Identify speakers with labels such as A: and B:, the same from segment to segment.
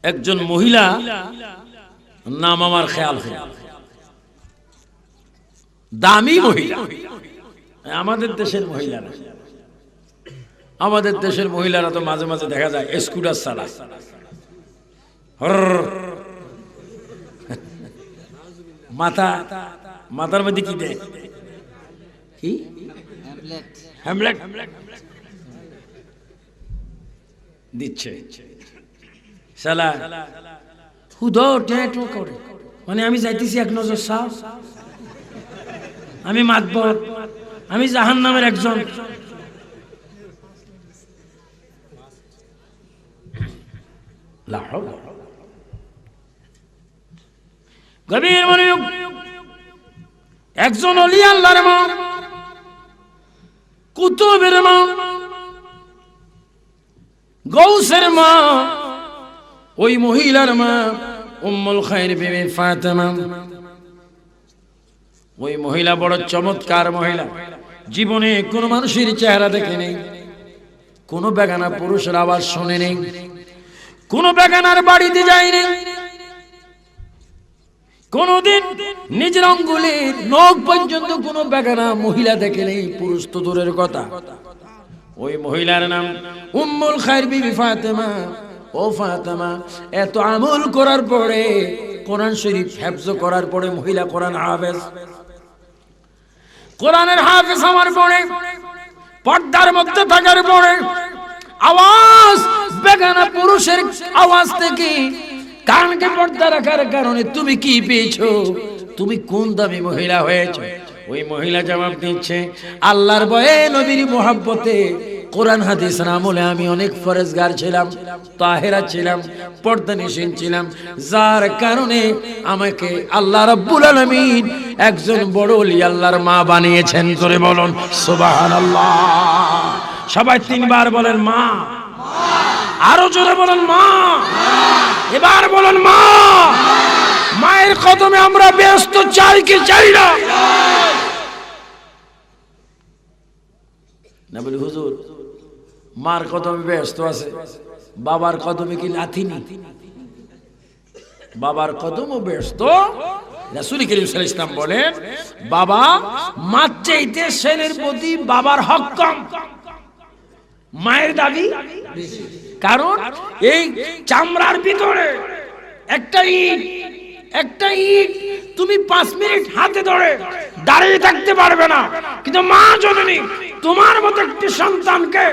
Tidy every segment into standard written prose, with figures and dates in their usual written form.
A: একজন মহিলা নাম আমার খেয়াল হয়, দামি মহিলা। আমাদের দেশের মহিলারা, আমাদের দেশের মহিলারা তো মাঝে মাঝে দেখা যায় স্কুটার চালায়, মাথার মধ্যে কি দেয়, কি হ্যামলেট দিচ্ছে, শালা হুদো ট্যাটো করে, মানে আমি যাইতেছি এক নজর সাহ, আমি মাতবর, আমি জাহান্নামের একজন। গভীর মনোযোগ। একজন ওলি আল্লাহর মা, কুতুবের মা, গৌসের মা, ওই মহিলার মা উম্মুল খায়র বিবি ফাতেমা। ওই মহিলা বড় চমৎকার মহিলা, জীবনে কোন মানুষের চেহারা দেখে নেই, কোন বেগানা পুরুষের আওয়াজ শুনে নেই, কোন বেগানার বাড়িতে যায়নি, কোনদিন নিজের আঙ্গুলের নখ পর্যন্ত কোন বেগানা মহিলা দেখে নেই, পুরুষ তো দূরের কথা। ওই মহিলার নাম উম্মুল খায়র বিবি ফাতেমা। ও ফাতেমা, এত আমল করার পরে, কোরআন শরীফ হিফজ করার পরে, মহিলা কোরআন হাফেজ, কোরআনের হাফেজ হওয়ার পরে, পর্দার মধ্যে থাকার পরে, আওয়াজ বেগানা পুরুষের আওয়াজ থেকে কানকে পর্দা রাখার কারণে তুমি কি পেয়েছো? তুমি কোন দামি মহিলা হয়েছো? ওই মহিলা জবাব দিচ্ছে, আল্লাহর ভয়ে, নবীর মুহাব্বতে, কোরআন হাদিস আমলে আমি অনেক ফরজগার ছিলাম, তাহেরা ছিলাম, পর্দানিশীন ছিলাম, যার কারণে আমাকে আল্লাহ রাব্বুল আলামিন একজন বড় ওলি আল্লাহর মা বানিয়েছেন। জোরে বলুন সুবহানাল্লাহ। সবাই তিনবার বলেন মা, আরো জোরে বলেন মা, এবার বলেন মা। মায়ের কদমে আমরা ব্যস্ত, চাই কি চাই না? না বলি হুজুর মার কদমে ব্যস্ত আছে, বাবার কদমে কি লাথিনি? বাবার কদমও ব্যস্ত। রাসূল করিম সাল্লাল্লাহু আলাইহি ওয়াসাল্লাম বলেন, বাবা মার চাইতে ছেলের প্রতি বাবার হক কম, মায়ের দাবি বেশি। কারণ এই চামড়ার ভিতরে একটা ইট তুমি 5 মিনিট হাতে ধরে দাঁড়িয়ে থাকতে পারবে না, কিন্তু মা জননী তোমার মতো একটি সন্তানকে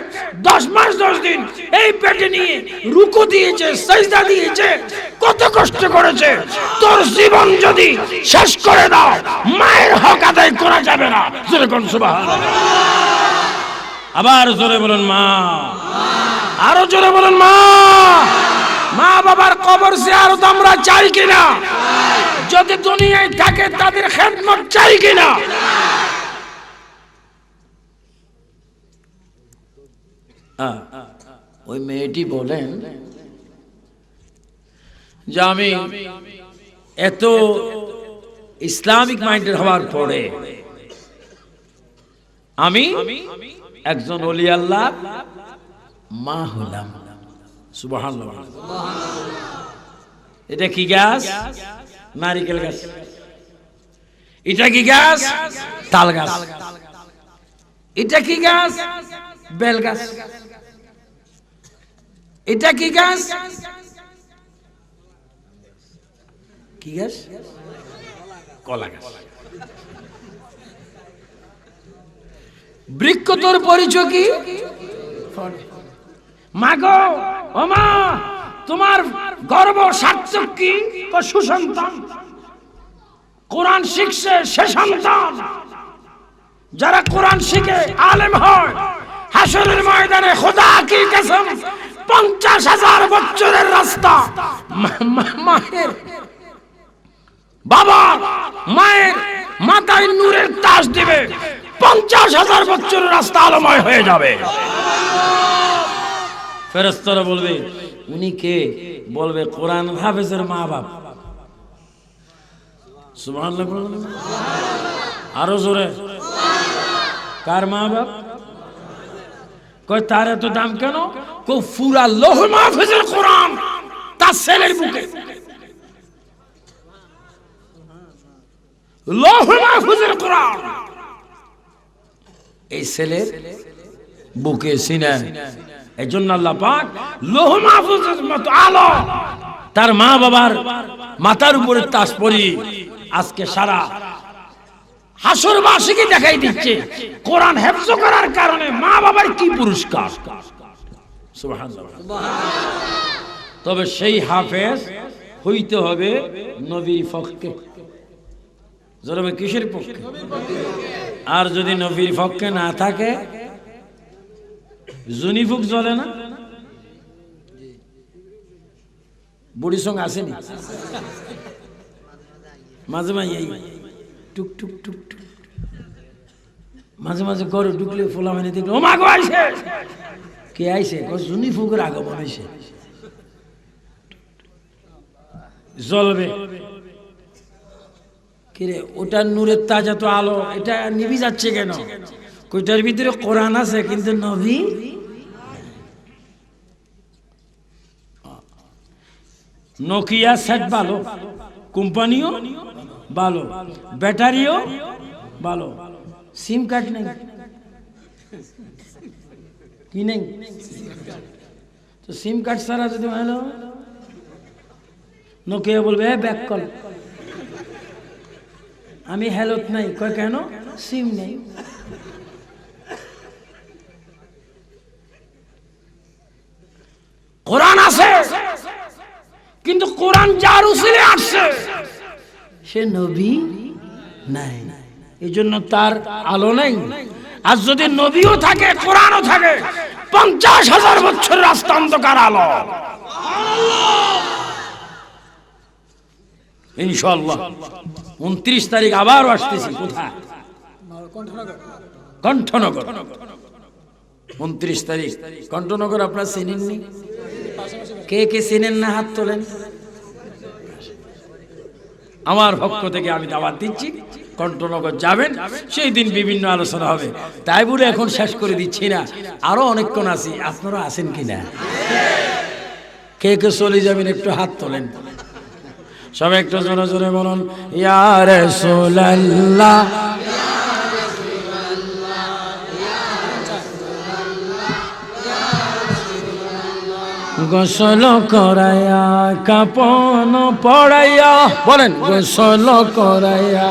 A: 10 মাস 10 দিন এই পেটে নিয়ে রুকু দিয়েছে, সিজদা দিয়েছে, কত কষ্ট করেছে। তোর জীবন যদি শেষ করে দাও, মায়ের হক আদায় করা যাবে না। জোরে কোন সুবহানাল্লাহ। আবার জোরে বলুন মা, আরো জোরে বলুন মা। মা বাবার কবর জিয়ারত আমরা চাই কিনা? যদি দুনিয়ায় থাকে তাদের খেদমত চাই কিনা? ওই মেয়েটি বলেন যে আমি এত ইসলামিক মাইন্ডেড হওয়ার পরে আমি একজন ওলি আল্লাহ মা হলাম। সুবহানাল্লাহ। এটা কি গাছ? নারিকেল গাছ। এটা কি গাছ? তাল গাছ। এটা কি গাছ? বেল গাছ। এটা কি গাছ? কি গাছ? কলা গাছ। বৃক্ষ তোর পরিচয় কি? মা গো, ও মা, তোমার গর্ব সার্থক কি? সুসন্তান, কোরআন শিখছে সে সন্তান। যারা কোরআন শিখে আলেম হয়, হাসরের ময়দানে খোদা কি কসম 50,000 বছরের রাস্তা মায়ের বাবা মায়ের মাথায় নূরের তাজ দিবে, 50,000 বছরের রাস্তা আলোময় হয়ে যাবে। ফেরেশতারা বলবে উনি কে? বলবে কোরআন হাফেজের মা বাপ। সুবহানাল্লাহ। আরো জোরে। কার মা বাপ? কয় তার এত দাম কেন? কো পুরা লৌহ মাহফুজের কোরআন তার ছেলের বুকে লৌহে মাহফুজের কোরআন এই ছেলের বুকে সিনায়। এজন্য আল্লাহ পাক লৌহে মাহফুজের মতো আলো তার মা বাবার মাথার উপরে তাজ পরি আজকে সারা হাসরবাসীকে দেখাই দিচ্ছে কোরআন হেফজ করার কারণে মা বাবার কি পুরস্কার। সুবহানাল্লাহ। তবে সেই হাফেজ হইতে হবে নবীর পক্ষে। জোরে কিসের পক্ষে? আর যদি নবীর পক্ষে না থাকে জুনিফুক জ্বলে না, বুড়ির সঙ্গে আসেনি মাঝে মাঝে এই টুক টুক টুক টুক মাঝে মাঝে ঘরে ঢুকলে ফোলা মানে দেখলে ও মা গো আইছে, কে আইছে? জুনিফুকের আগমন হয়েছে, জ্বলবে। কিরে ওটার নূরের তাজা তো আলো, এটা নিভি যাচ্ছে কেন? ওইটার ভিতরে কোরআন আছে কিন্তু নবী। নোকিয়া সেট ভালো, কোম্পানিও ভালো, ব্যাটারিও ভালো, সিম কার্ড নেই, কি নেই? তো সিম কার্ড ছাড়া যদি ভালো নোকিয়া বলবে ব্যাক কল, আমি হেলত নাই, কয় কেন? সিম নেই। কোরআন আছে কিন্তু কোরআন যার উসিলে আসছে সে নবী নাই, এই জন্য তার আলো নেই। আর যদি নবীও থাকে কোরআনও থাকে 50,000 বছর রাস্তা অন্ধকার আলো। ইনশাআল্লাহ 29 তারিখ আবার আসতেছি। কোথায়? কণ্ঠনগর। 29 তারিখ কণ্ঠনগর। আপনারা চেনেননি? কে কে চেনেন না হাত তোলেন। আমার পক্ষ থেকে আমি দাওয়াত দিচ্ছি, কণ্ঠনগর যাবেন, সেই দিন বিভিন্ন আলোচনা হবে। তাই বলে এখন শেষ করে দিচ্ছি না, আরো অনেকক্ষণ আছি। আপনারা আছেন কিনা? কে কে চলে যাবেন একটু হাত তোলেন। সবাই একটু জোরে জোরে বলুন ইয়া রাসূলুল্লাহ। গোসল করাইয়া কাপন পড়াইয়া, বলেন গোসল করাইয়া।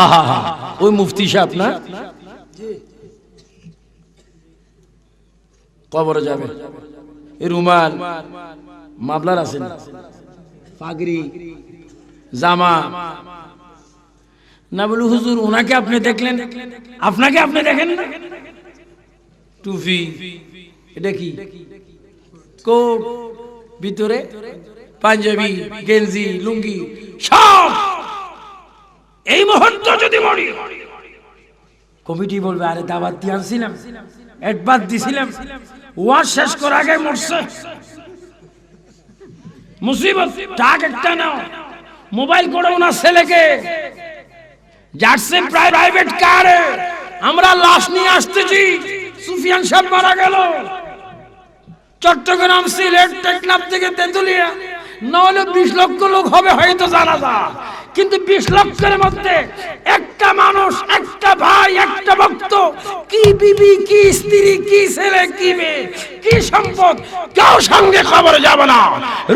A: আহা হা, ওই মুফতি সাহেব না? কবরে যাবে, এই রুমাল মাবলার আছেন, পাগড়ি জামা না বলে হুজুর ওনাকে আপনি দেখলেন, আপনাকে আপনি দেখেন না? টুপি, এটা কি? কোট, ভিতরে পাঞ্জাবি, গেঞ্জি, লুঙ্গি, সব। এই মুহূর্তে যদি মরি, কমিটি বলবে আরে দাওয়াত দিয়ে আনছিলাম, অ্যাডভান্স দিছিলাম, ওয়াজ শেষ করার আগে মরছে। মুসিবত। টাক একটা নাও, মোবাইল করে ওনার ছেলেকে যাচ্ছে প্রাইভেট কারে, আমরা লাশ নিয়ে আসতেছি। সুফিয়ান সাহেব মারা গেল চট্টগ্রাম, সিলেট, টেকনাফ থেকে তেতুলিয়া, নাহলে 20 লক্ষ লোক হবে হয়তো জানাজা। কিন্তু 20 লক্ষের মধ্যে একটা মানুষ, একটা ভাই, একটা ভক্ত, কি বিবি, কি স্ত্রী, কি ছেলে, কি মেয়ে, কি সম্পদ, কেউ সঙ্গে খবর যাবে না।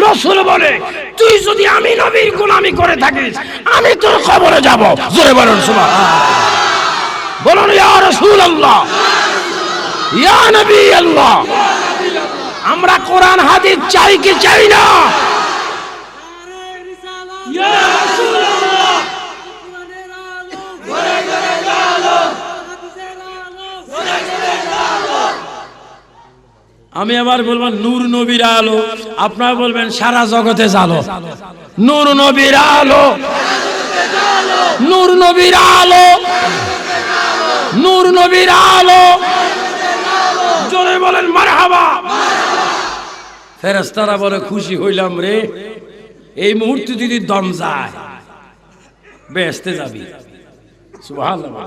A: রাসূল বলে তুই যদি আমি নবীর গোলামি করে থাকিস আমি তোর খবরে যাব। জোরে বলুন সুবহানাল্লাহ। বলুন ইয়া রাসূলুল্লাহ, ইয়া নবী আল্লাহ। আমরা কোরআন হাদিস চাই কি চাই না? ইয়া রাসূলুল্লাহ, ঘরে ঘরে আলো, ঘরে ঘরে আলো। আমি আবার বলবো নূর নবীর আলো, আপনারা বলবেন সারা জগতে জালো। নূর নবীর আলো, নূর নবীর আলো, নূর নবীর আলো। জোরে বলেন মারহাবা। ফেরেশতারা বলে খুশি হইলাম রে, এই মুহূর্তে যদি দম যায় বেহেশতে যাবি। সুবহানাল্লাহ।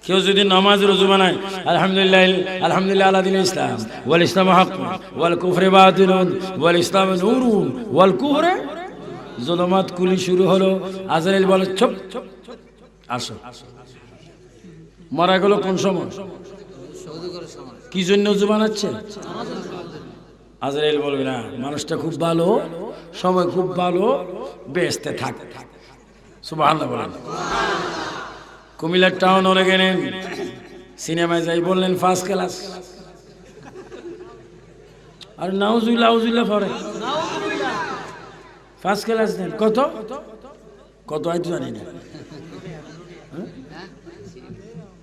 A: কেউ যদি নামাজের ওযু বানায় আলহামদুলিল্লাহ আলহামদুলিল্লাহ আলা দীনিল ইসলাম ওয়াল ইসলামু হাক্কুন ওয়াল কুফরু বাতিলুন ওয়াল ইসলামু নূরুন ওয়াল কুফরু যুলুমাত কুলি শুরু হলো। আজরাইল বলে চুপ আসো। মারা গেল কোন সময়? কি জন্য ওযু বানাচ্ছে? আজরাইল বলবে না, মানুষটা খুব ভালো, সময় খুব ভালো, বেহেশতে থাক। সুবহানাল্লাহ বলেন। কুমিল্লার টাউন হলে গেলেন, সিনেমায় যাই বললেন ফার্স্ট ক্লাস, আর নাউজুবিল্লাহ নাউজুবিল্লাহ পরে ফার্স্ট ক্লাস দেন। কত কত আইতো জানি না,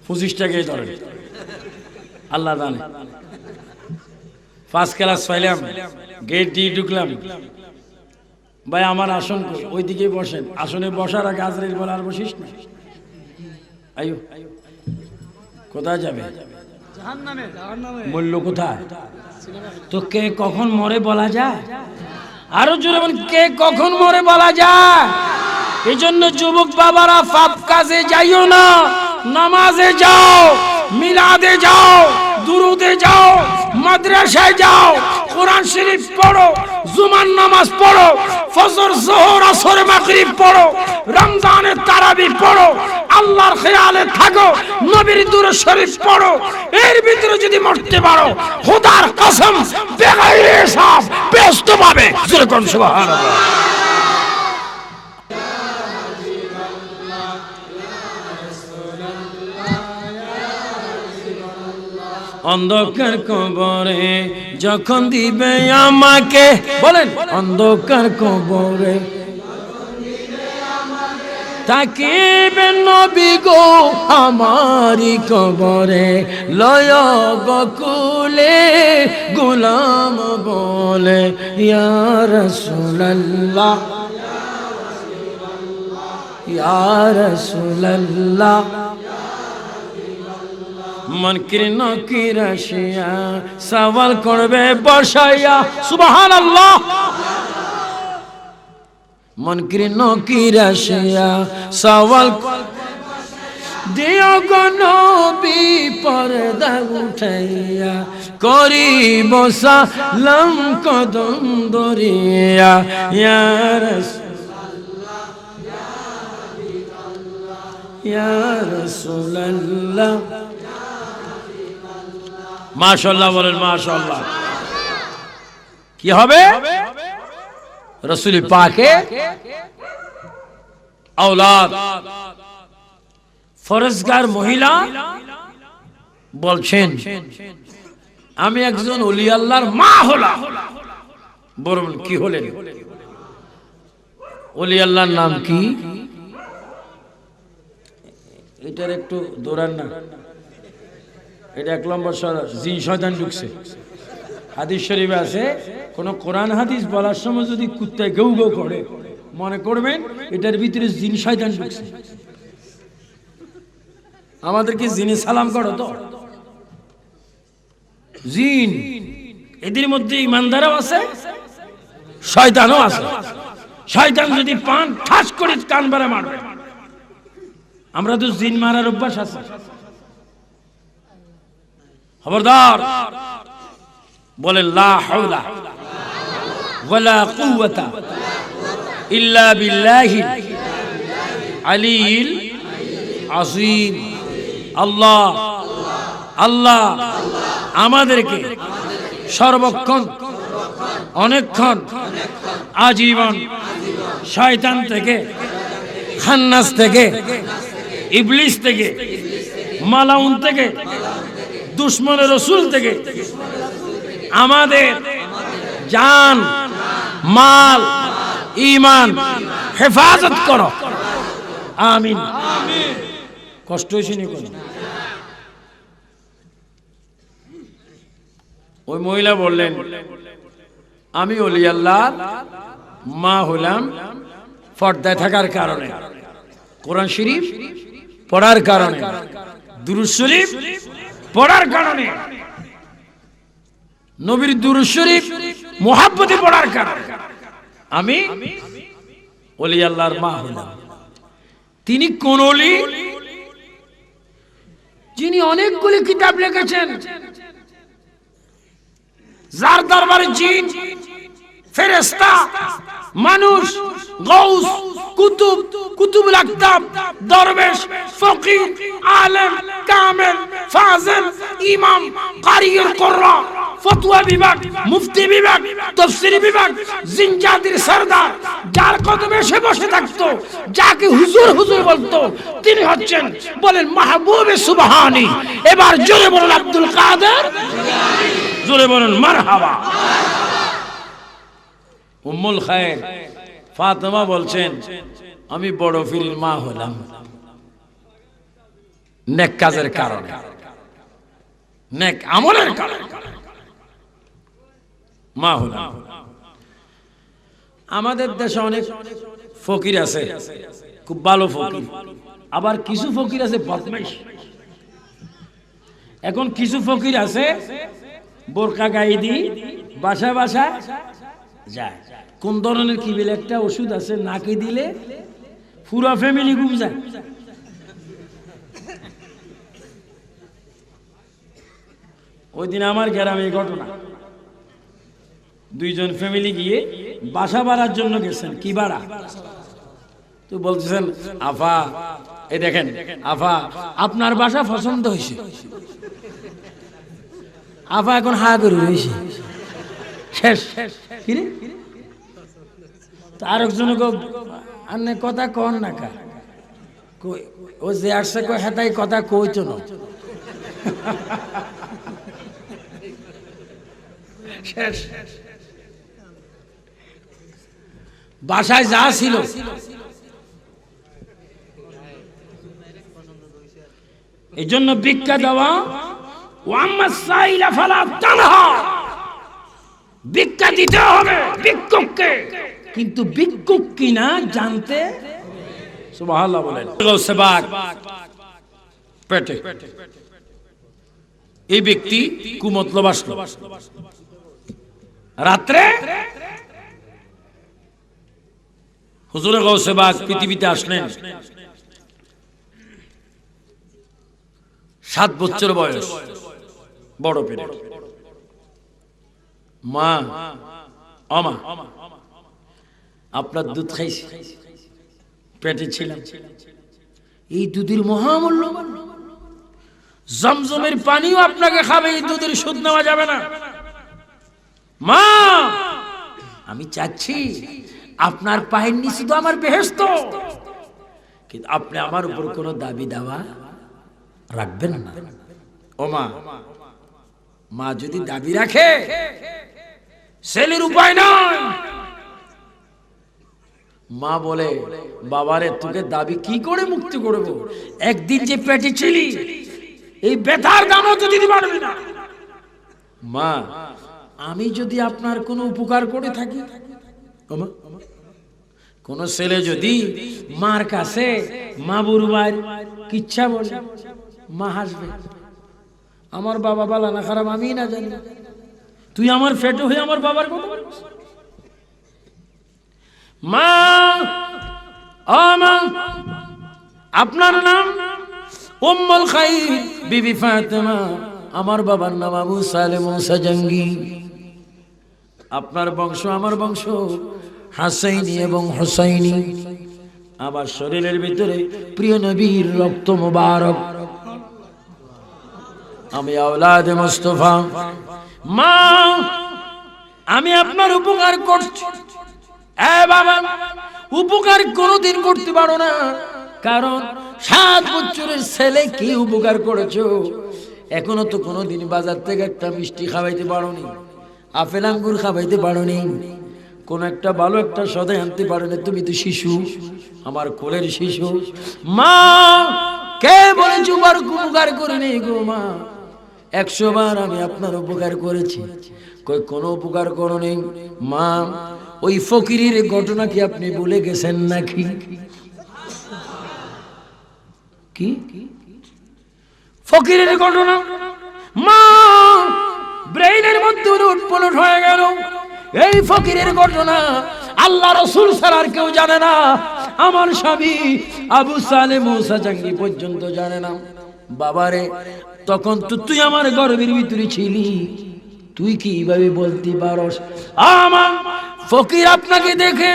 A: 25 টাকাই ধরেন, আল্লাহ জানে। ফার্স্ট ক্লাস পাইলাম, গেট দিয়ে ঢুকলাম, ভাই আমার আসন কই? ওইদিকে বসেন। আসনে বসার আগে আজরাইল বলে আর বসিস না, আয়ো। কোথায় যাবে? জাহান্নামে। মূল্য কোথায়? তো কে কখন মরে বলা যায়? আরো জোরে বলেন, কে কখন মরে বলা যায়? এই জন্য যুবক বাবারা পাপ কাজে যাইও না, নামাজে যাও, মিলাদে যাও, দুরুদে যাও, মাদ্রাসায় যাও, কোরআন শরীফ পড়ো, জুমার নামাজ পড়ো, ফজর যোহর আসর মাগরিব পড়ো, রমজানের তারাবি পড়ো, আল্লাহর খেয়ালে থাকো, নবীর দুরূদ শরীফ পড়ো। এর ভিতরে যদি মরতে পারো, খোদার কসম বেগাইরে হিসাব বেহেশত পাবে। জোরে কোন সুবহানাল্লাহ। অন্ধকার কবরে যখন দিবে আমাকে, বলেন অন্ধকার কবরে তাকিবে নবী গো আমারি কবরে, লয় বকুলে গোলাম বলে ইয়া রাসূলুল্লাহ ইয়া রাসূলুল্লাহ। মনকির নকির আসিয়া সওয়াল করবে বসাইয়া, সুবহানাল্লাহ। মনকির নকির আসিয়া সওয়াল দিও গো নবী পর্দা উঠাইয়া, করিব সালাম কদম ধরিয়া ইয়া রাসূলুল্লাহ ইয়া রাসূলুল্লাহ। মাশাআল্লাহ বলেন, মাশাআল্লাহ। কি হবে? রাসূল পাকে আওলাদ ফরজগার মহিলা বলছেন, আমি একজন ওলি আল্লাহর মা হলাম। বলুন কি হলেন? ওলি আল্লাহর নাম কি? এটার একটু দৌড়ান না, এটা 1 নম্বর জিন শয়তান ঢুকছে। হাদিস শরীফে আছে, কোন কোরআন হাদিস বলার সময় যদি কুত্তায় গেউ গেউ করে, মনে করবেন এটার ভিতরে জিন শয়তান ঢুকছে। আমাদেরকে জিনে সালাম করো তো, জিন এদের মধ্যে ইমানদারও আছে, শয়তানও আছে। শয়তান যদি পান ঠাস করে কান বারে মারবে। আমরা তো জিন মারার অভ্যাস আছে, খবরদার। বলে লা হাওলা ওয়ালা কুওয়াতা ইল্লা বিল্লাহিল আলিয়্যিল আযীম। আল্লাহ আল্লাহ আমাদেরকে সর্বক্ষণ অনেকক্ষণ আজীবন শয়তান থেকে, খান্নাস থেকে, ইবলিস থেকে, মালাউন থেকে, দুশমনের রাসূল থেকে আমাদের জান মাল ঈমান হেফাজত করো, আমিন। কষ্ট হয়েছে নি কোন? ওই মহিলা বললেন, আমি ওলি আল্লাহর মা হলাম পর্দায় থাকার কারণে, কোরআন শরীফ পড়ার কারণে, দুরূদ শরীফ পড়ার কারণে, নবীর দুরূদ শরীফ মুহাব্বতে পড়ার কারণে আমি ওলি আল্লাহর মা হলাম। তিনি কোন ওলি? যিনি অনেকগুলি কিতাব লিখেছেন, যার দরবারে জিন, ফেরেশতা, মানুষ, গাউস, কুতুব, কুতুবুল আকতাব, দরবেশ, ফকির, আলেম, কামেল, ফাজিল, ইমাম, কারিউল কুরআন, ফতোয়া বিভাগ, মুফতি বিভাগ, তাফসীর বিভাগ, জিনজাতির সরদার, যার কদমে সে বসে থাকতো, যাকে হুজুর হুজুর বলতো, তিনি হচ্ছেন, বলেন মাহবুবে সুবহানী। এবার জোরে বলেন আব্দুল কাদের জিলানী, জোরে বলেন মারহাবা। উম্মুল খায়ের ফাতেমা বলছেন, আমি বড় পীরের মা হলাম নেক কাজের কারণে, নেক আমলের কারণে মা হলাম। আমাদের দেশে অনেক ফকির আছে, খুব ভালো ফকির, আবার কিছু ফকির আছে বদমাইশ। এখন কিছু ফকির আছে বোরকা গায়ে দি বাসা বাসা যায়। কোন ধরনের কি বলে একটা ওষুধ আছে, নাকি দিলে পুরো ফ্যামিলি ঘুম যায়। ওই দিন আমার গ্রামে ঘটনা, দুইজন ফ্যামিলি গিয়ে বাসা ভাড়ার জন্য গেছেন। কি ভাড়া? তো বলতেছেন, আফা এই দেখেন আফা, আপনার বাসা পছন্দ হয়েছে। আফা এখন হা করে রয়েছে, শেষ। কিরে আরেকজন আনে কথা কন না কা, ও যে আসছে কয় হেতাই কথা কইতো না। শেষ। বাসায় যা ছিল এই জন্য ভিক্ষা দেওয়া, ভিক্ষা দিতে হবে ভিক্ষুককে, কিন্তু ভিক্ষুক কিনা জানতে। সুবহানাল্লাহ বলেন। পেটে এই ব্যক্তি কুমতলব আসলো, রাত্রে হুজুরে গৌসে বাগ পৃথিবীতে আসলেন। 7 বছর বয়স, বড় পেটে। মা, আমা আপনার দুধ খাইছি, পেটে ছিলাম, এই দুধের মহামূল্য, জমজমের পানিও আপনাকে খাবে, এই দুধের সুদ নেওয়া যাবে না। মা, আমি চাচ্ছি আপনার পায়ের নিচে তো আমার বেহেশত, কিন্তু আপনি আমার উপর কোনো দাবি দাওয়া রাখবেন না। ও মা, মা যদি দাবি রাখে ছেলের উপায় নয়। মা বলে, বাবারে তোকে দাবি কি করে মুক্তি করব? একদিন যে পেটে ছিলি এই ব্যথার দামও তো দিতে পারবি না। মা, আমি যদি আপনার কোনো উপকার করে থাকি, কোন ছেলে যদি মার কাছে মা বুড়ুবার কিচ্ছা বলে, মা হাসবে, আমার বাবা বালা না খারাপ আমি না জানি, তুই আমার ফেটো হয়ে আমার বাবার কথা বলিস। মা, ও মা, আপনার নাম উম্মুল খাইর বিবি ফাতেমা, আমার বাবার নাম আবু সালেম মুসা জঙ্গি, আপনার বংশ আমার বংশ হাসাইনি এবং হুসাইনি, আমার শরীরের ভিতরে প্রিয় নবীর রক্ত মুবারক, আমি আওলাদে মুস্তাফা। মা, আমি আপনার উপকার করছি। বাবা, উপকার কোনোদিন করতে পারো না, কারণ 7 বছরের ছেলে কি উপকার করেছো? এখনো তো কোনোদিন বাজার থেকে একটা মিষ্টি খাওয়াইতে পারোনি, আপেল আঙ্গুর খাওয়াইতে পারোনি, কোন একটা ভালো একটা সদাই আনতে পারোনি। তুমি তো শিশু, আমার কোলের শিশু। মা, কে বলেছ উপকার করিনি গো মা? 100 বার আমি আপনার উপকার করেছি, কই কোনো উপকার করোনি। মা, ওই ফকিরের ঘটনা কি আপনি ভুলে গেছেন নাকি? কি ফকিরের ঘটনা? মা, ব্রেইনের মধ্যে উলটপালট হয়ে গেল। এই ফকিরের ঘটনা আল্লাহ রাসূল ছাড়া আর কেউ জানে না, আমার স্বামী আবু সালেম মুসা জঙ্গি পর্যন্ত জানে না। বাবারে তখন তো তুই আমার গর্ভের ভিতরে ছিলি, তুই কিভাবে বলতে পারস? আমার ফকির আপনাকে দেখে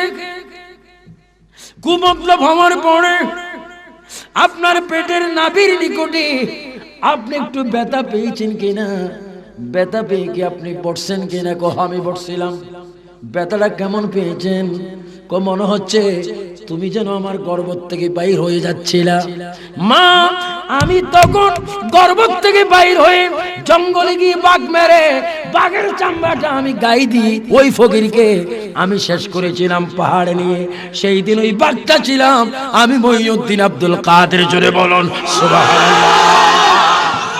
A: কুমতলব হওয়ার পরে আপনার পেটের নাভির নিকটে আপনি একটু ব্যথা পেয়েছেন কিনা? ব্যথা পেয়ে কি আপনি পড়ছেন কিনা? কহ আমি পড়ছিলাম। ব্যথাটা কেমন পেয়েছেন? মনে হচ্ছে তুমি যেন আমার গর্ভ থেকে বাইর হয়ে যাচ্ছিলা। মা আমি তখন গর্ভ থেকে বাইর হয়ে জঙ্গলে গিয়ে বাঘ মেরে বাঘের চামড়াটা আমি গায়ে দিই ওই ফকিরকে আমি শেষ করেছিলাম পাহাড়ে নিয়ে। সেই দিন ওই বাঘটা ছিলাম আমি, মহিউদ্দিন আব্দুল কাদের। জোরে বলুন সুবহানাল্লাহ।